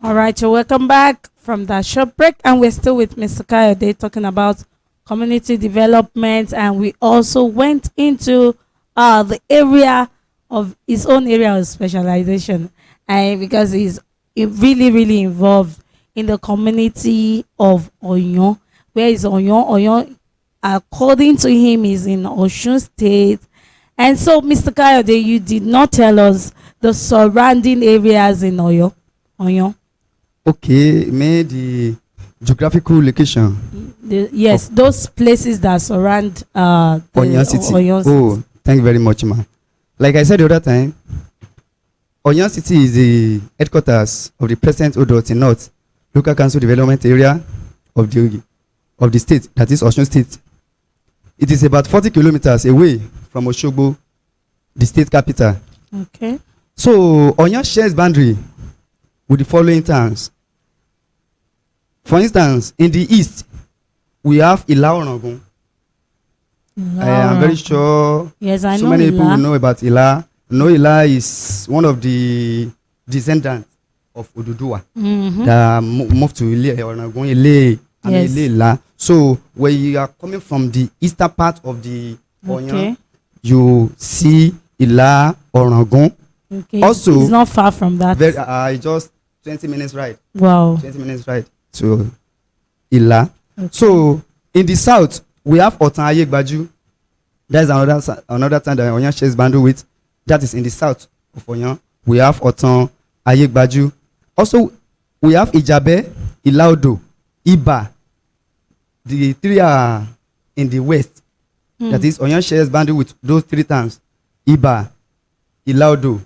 All right, so welcome back from that short break, and we're still with Mr. Kayode talking about community development, and we also went into the area of his own area of specialization, and because really really involved in the community of Oyon, where is Oyon? Oyon, according to him, is in Osun State, and so Mr. Kayode, you did not tell us the surrounding areas in Oyon. Okay, made the geographical location. Yes, those places that surround Oyon City. Oyon City. Oh, thank you very much, ma. Like I said the other time, Oyon City is the headquarters of the President Odoti North Local Council Development Area of the state, that is Osun State. It is about 40 kilometers away from Osogbo, the state capital. Okay. So Oyon shares boundary with the following towns. For instance, in the east, we have Ila Orangun. I am very sure yes, I so know many Ila. people know about Ila. No, Ila is one of the descendants of Oduduwa that moved to Ile Orangun, Ile, and Yes. Ile Ila. So when you are coming from the eastern part of the Oyon, Okay. you see Ila Orangun. Okay. Also, it's not far from that. Very, just 20 minutes ride. Wow. 20 minutes ride to Ila. Okay. So in the south, we have Otan Ayegbaju. That is another town that Oyon shares boundary with. That is in the south of Oyon. We have Otan Ayegbaju. Also, we have Ijabe, Ilaudo, Iba. The three are in the west. That is Oyon shares boundary with those three towns: Iba, Ilaudo,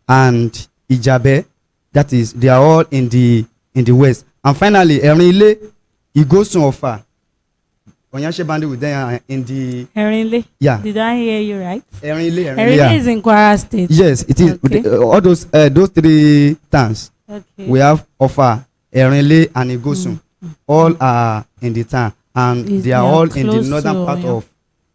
and Ijabe. That is, they are all in the west. And finally, Erinle, Igosun Ofa. Oyon share boundary with them in the Erinle. yeah. Did I hear you right? Erinle, Erinle yeah. is in Kwara State. Yes, it is. Okay. All those three towns. Okay. We have Ofa, Erinle, and Igosun. All are in the town, and They they are are all in the close northern to part Oyon. of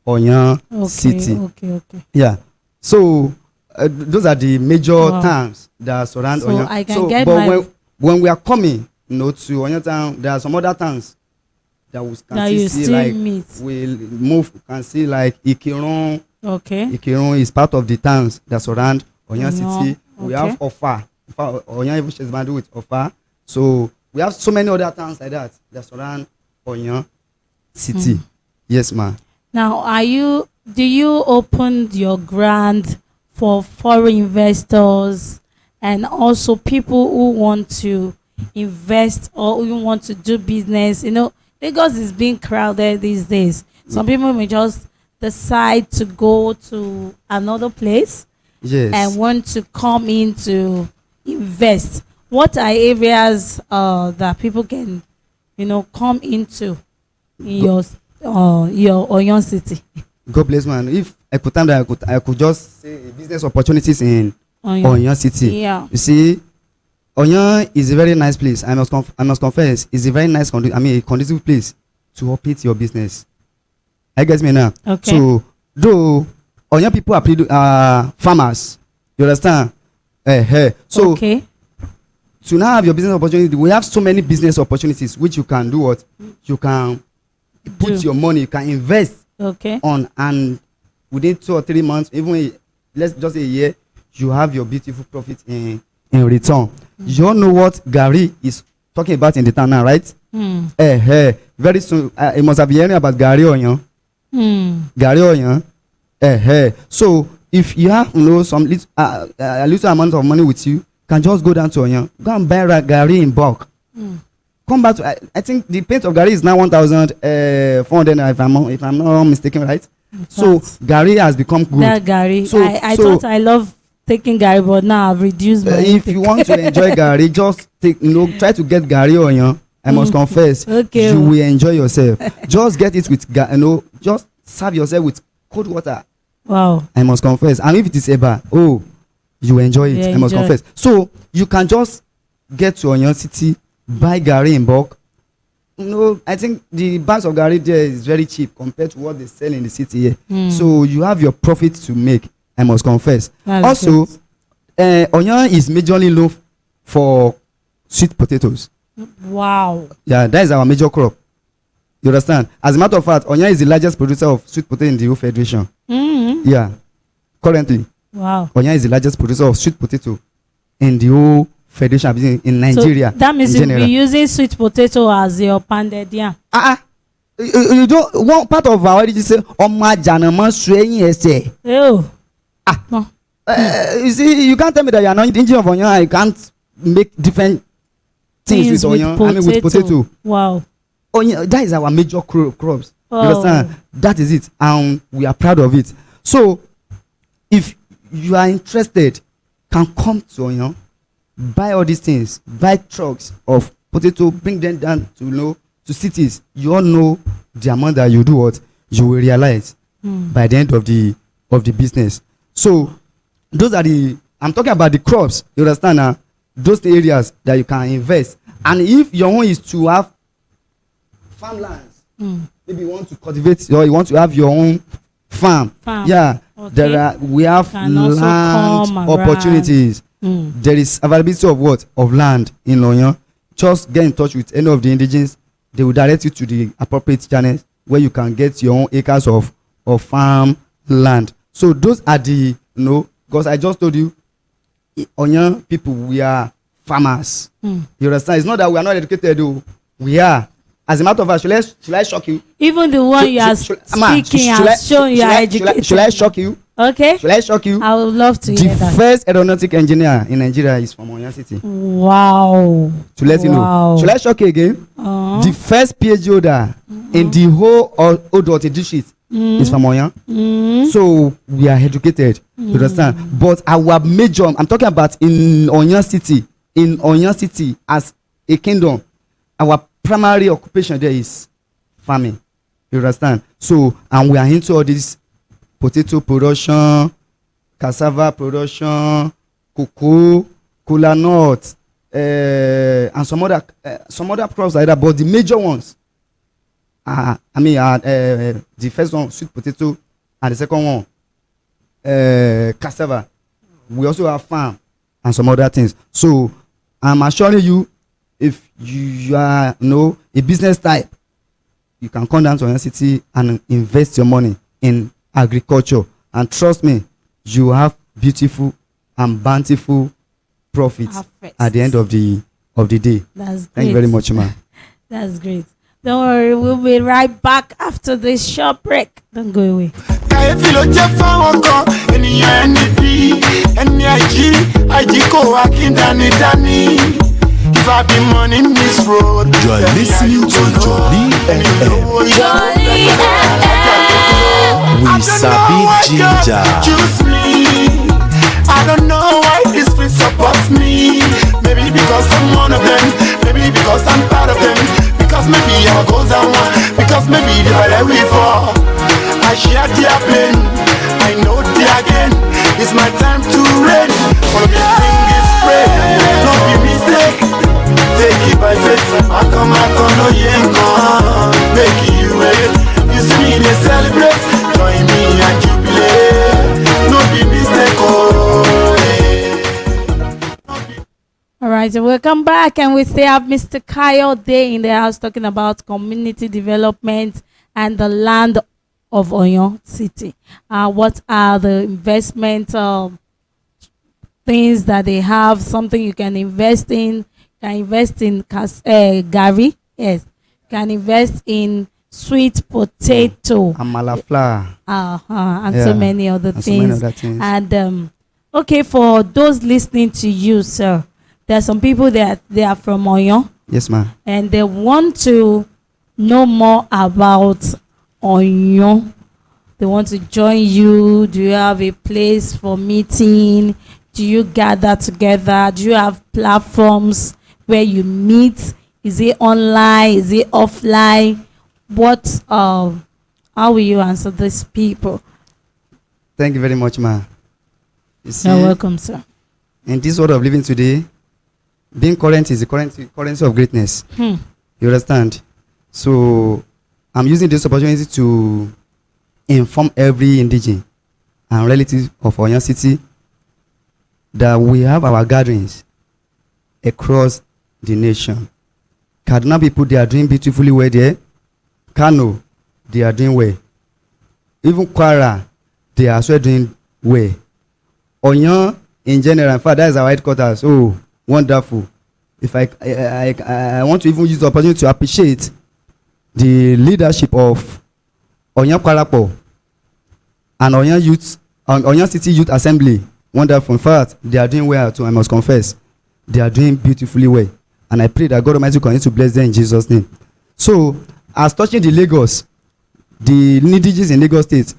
Oyon Okay. City. Okay. Yeah. So those are the major Wow. towns that surround So Oyon. I can get but my- when we are coming, to Oyon town, there are some other towns that we can That still you see, still like meet. we'll move. You can see like Ikirun. Okay. Ikirun is part of the towns that surround Oyon Oyon, City. We okay. have Ofa. Oyon even shares boundary with Ofa. So we have so many other towns like that surround Oyon City. Yes, ma. Now, do you open your grant for foreign investors and also people who want to invest or who want to do business? You know, Lagos is being crowded these days. Some people may just decide to go to another place Yes. and want to come in to invest. What are areas that people can, come into in your Oyon City? God bless, man. If I could time that I could just say business opportunities in Oyon City. Yeah. You see, Oyon is a very nice place. I must confess, it's a very nice, conducive place to operate your business. I get me now. Okay. So, though Oyon people are farmers, you understand? So, okay. to now have your business opportunity, we have so many business opportunities which you can do what? You can put your money, you can invest Okay. on, and within 2 or 3 months, even let's just say a year, you have your beautiful profit in return. You all know what Gary is talking about in the town now, right? Very soon you must have been hearing about Gary Oyon. Gary Oyon. So if you have some a little amount of money with you, can just go down to Oyon, go and buy Gary in bulk. Come back to I think the paint of Gary is now 1,400 if I'm not mistaken, right? So Gary has become good. That Gary. So- I so- thought I love taking Gary, but now I've reduced my If intake. you want to enjoy Gary, just try to get Gary Oyon. I must confess, Okay. you will enjoy yourself. Just get it with just serve yourself with cold water. Wow. I must confess. And if it is Eba, you enjoy it. You I must enjoy. confess. So you can just get to Oyon City, buy Gary in bulk. I think the bags of Gary there is very cheap compared to what they sell in the city here. So you have your profit to make. I must confess. That's Also, good. Oyon is majorly known for sweet potatoes. Wow. Yeah, that is our major crop. You understand? As a matter of fact, Onya is the largest producer of sweet potato in the whole federation. Yeah, currently. Wow. Onya is the largest producer of sweet potato in the whole federation in Nigeria. So that means you'll be using sweet potato as your pounded yam. You don't. One part of our origin say Oma Janama Swaying essay. Oh. No. You see, you can't tell me that you are not thinking of onion and you can't make different things with onion. I mean, with potato. Wow. Onion, that is our major crops. Oh. You understand? That is it, and we are proud of it. So, if you are interested, can come to onion, buy all these things, buy trucks of potato, bring them down to to cities. You all know the amount that you do what you will realize by the end of the business. So those are I'm talking about the crops, you understand now? Those areas that you can invest. And if your own is to have farmlands, maybe you want to cultivate or you want to have your own farm. Yeah, okay. We have land opportunities. There is availability of what? Of land in Oyon. Just get in touch with any of the indigenes. They will direct you to the appropriate channels where you can get your own acres of farm land. So those are the, because I just told you, Oyon people, we are farmers. You understand? It's not that we are not educated, though. We are. As a matter of fact, should I shock you? Even the one you are speaking has shown you are educated. Should I shock you? Okay. Should I shock you? I would love to hear that. The first aeronautic engineer in Nigeria is from Oyon City. Wow. To let you know. Should I shock you again? The first PhD holder in the whole Odo district is from Oyon. So we are educated. You understand? But our major, I'm talking about in Oyon City. In Oyon City as a kingdom, our primary occupation there is farming. You understand? So, and we are into all this potato production, cassava production, cocoa, kola nut, and some other crops like that. But the major ones, the first one, sweet potato, and the second one, cassava. We also have farm and some other things. So, I'm assuring you, if you are a business type, you can come down to Oyon City and invest your money in agriculture, and trust me, you have beautiful and bountiful profits at the end of the day. That's great. Thank you very much, ma. That's great. Don't worry, we'll be right back after this short break. Don't go away. If I be money in this road, you are listening to Jolly FM. Jolly FM. We sabi ginger. Choose me. I don't know why this place supports me. Maybe because I'm one of them. Maybe because I'm part of them. Because maybe our goals are one. Because maybe they were we for. I share their pain. I know their gain. It's my time to reign. Follow me, sing this prayer. Don't be mistake. Take it by faith. I come no yenga. Make you wait. You see me they celebrate. Join me and jubilate. No be mistake. All right, so welcome back, and we still have Mr. Kyle Day in the house talking about community development and the land of Oyon City. What are the investment things that they have? Something you can invest in. Can invest in Gary. Yes. Can invest in sweet potato. Amala flour. And so many other things. So many other things. And okay, for those listening to you, sir, there are some people that they are from Oyon. Yes, ma'am. And they want to know more about Oyon. They want to join you. Do you have a place for meeting? Do you gather together? Do you have platforms where you meet? Is it online? Is it offline? What how will you answer these people? Thank you very much, ma. You're welcome, sir. In this world of living today, being current is the currency of greatness. You understand? So I'm using this opportunity to inform every indigene and relative of Oyon City that we have our gatherings across the nation. Kaduna people, they are doing beautifully well there. Kano, they are doing well. Even Kwara, they are also doing well. Oyon, in general, in fact, that is our headquarters. Oh, wonderful. If I want to even use the opportunity to appreciate the leadership of Oyon Kwarapo and Oyon Youth, Oyon City Youth Assembly. Wonderful. In fact, they are doing well too, I must confess. They are doing beautifully well. And I pray that God Almighty will continue to bless them in Jesus' name. So, as touching the Lagos, the indigenous in Lagos State,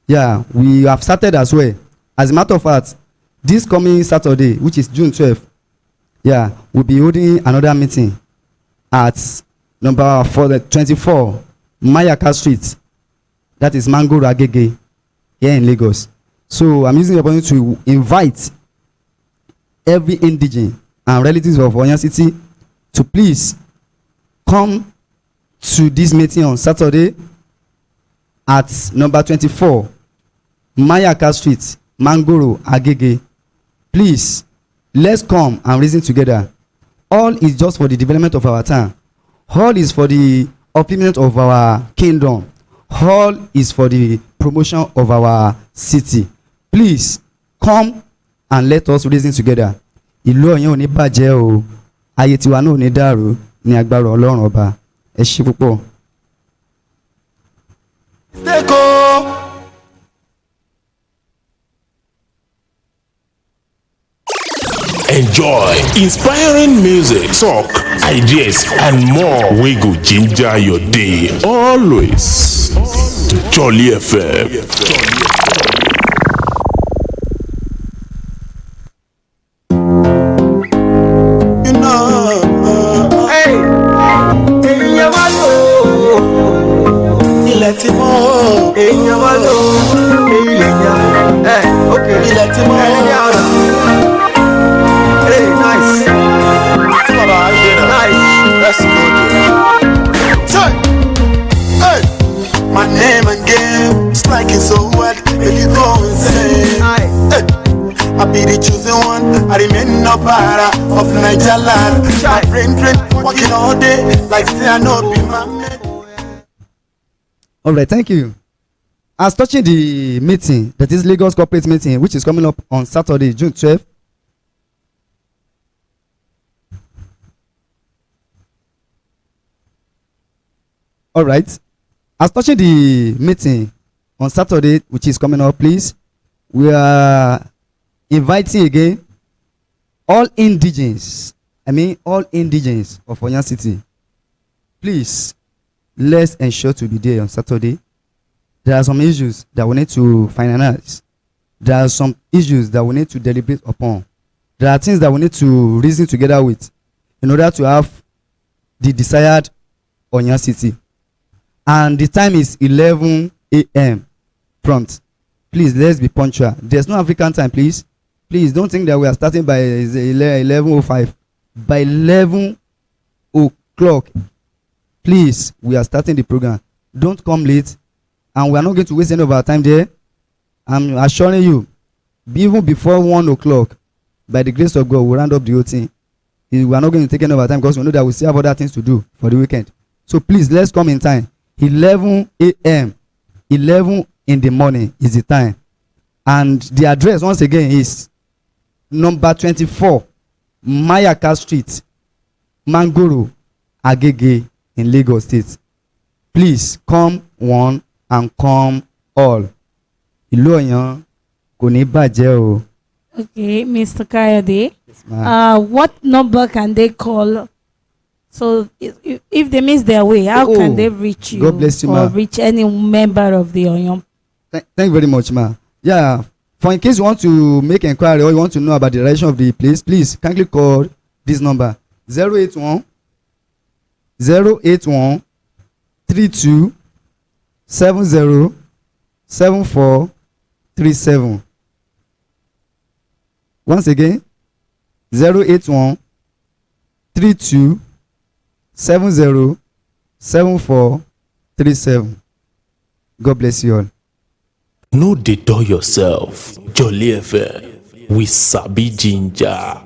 yeah, we have started as well. As a matter of fact, this coming Saturday, which is June 12th, yeah, we'll be holding another meeting at number 24, Mayaka Street. That is Mangoro Agege, here in Lagos. So I'm using the opportunity to invite every indigene and relatives of Oyon City to please come to this meeting on Saturday at number 24, Mayaka Street, Mangoro Agege. Please, let's come and reason together. All is just for the development of our town. All is for the upliftment of our kingdom. All is for the promotion of our city. Please come and let us reason together. Ìlú Ọ̀yàn ò ní bàjẹ́ o, ayé tiwa náà ò ní dàrú ní agbára Ọlọ́run ọba. Ẹ ṣé púpọ̀. Enjoy inspiring music, talk, ideas, and more. We go ginger your day always. Jolly FM. Let's go there. Hey, my name again, it's like it's so wet, make you go insane. Hey, I be the chosen one, I remain no para of Niger land. My brain drain, working all day, like say I know be my man. Alright, thank you. As touching the meeting, that is Lagos corporate meeting, which is coming up on Saturday, June 12th. All right. As touching the meeting on Saturday, which is coming up, please, we are inviting again all indigenes. All indigenes of Oyon City. Please, let's ensure to be there on Saturday. There are some issues that we need to finalize. There are some issues that we need to deliberate upon. There are things that we need to reason together with in order to have the desired Oyon City. And the time is 11 a.m. prompt. Please, let's be punctual. There's no African time, please. Please don't think that we are starting by 11:05. By 11 o'clock, please, we are starting the program. Don't come late, and we are not going to waste any of our time there. I'm assuring you, even before 1 o'clock, by the grace of God, we'll round up the whole thing. We are not going to take any of our time because we know that we still have other things to do for the weekend. So please, let's come in time. 11 a.m. 11 in the morning is the time. And the address once again is number 24 Mayaka Street, Mangoro Agege in Lagos State. Please come one and come all. Ìlú Ọ̀yàn kò ní bàjẹ́ o. Okay, Mr. Kayode. Yes, what number can they call? So if they miss their way, how can they reach you? God bless you, or ma. reach any member of the Oyon? Thank you very much, ma. Yeah, for in case you want to make inquiry or you want to know about the direction of the place, please kindly call this number 081 32 70 74 37. Once again, 081 32 70 74 37. God bless you all. No dey dull yourself. Jolly FM. We sabi ginger.